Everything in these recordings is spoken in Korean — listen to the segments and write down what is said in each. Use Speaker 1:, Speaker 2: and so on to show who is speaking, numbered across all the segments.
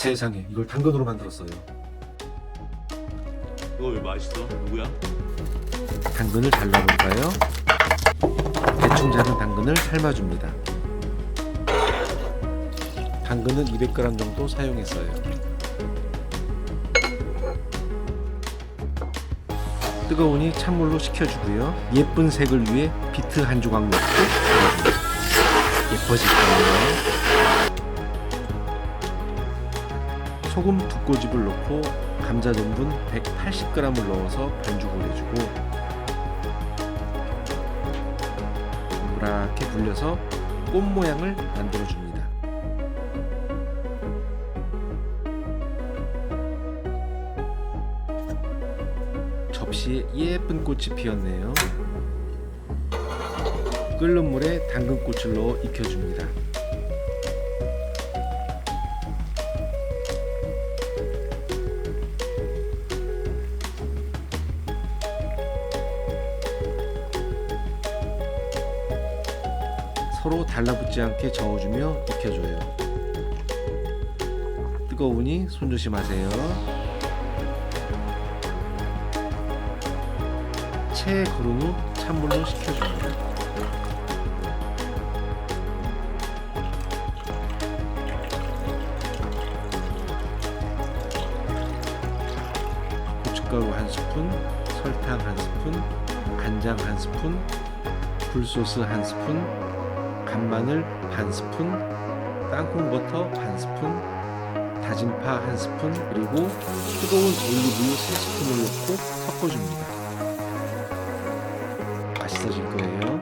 Speaker 1: 세상에, 이걸 당근으로 만들었어요.
Speaker 2: 이거 왜 맛있어? 누구야?
Speaker 1: 당근을 잘라볼까요? 대충 자른 당근을 삶아줍니다. 당근은 200g 정도 사용했어요. 뜨거우니 찬물로 식혀주고요. 예쁜 색을 위해 비트 한 조각 넣고 끓여줍니다. 예뻐질 거예요. 소금 2꼬집을 넣고 감자 전분 180g을 넣어서 반죽을 해주고 동그랗게 굴려서 꽃 모양을 만들어줍니다. 접시에 예쁜 꽃이 피었네요. 끓는 물에 당근꽃을 넣어 익혀줍니다. 서로 달라붙지 않게 저어주며 익혀줘요. 뜨거우니 손 조심하세요. 체에 거른 후 찬물로 식혀줍니다. 고춧가루 1스푼, 설탕 1스푼, 간장 1스푼, 굴소스 1스푼, 간마늘 1스푼, 땅콩버터 1스푼, 다진 파 1스푼, 그리고 뜨거운 올리브유 3스푼을 넣고 섞어줍니다. 맛있어질 거예요.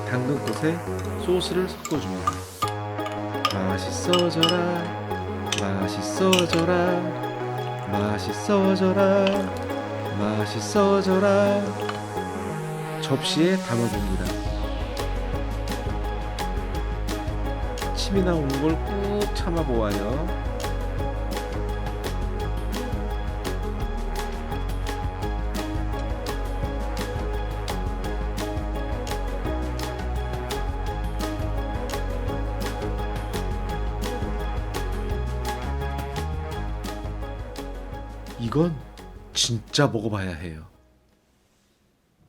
Speaker 1: 당근꽃에 소스를 섞어줍니다. 맛있어져라, 맛있어져라, 맛있어져라, 맛있어져라. 접시에 담아봅니다. 침이 나오는 걸 꾹 참아보아요. 이건 진짜 먹어봐야 해요.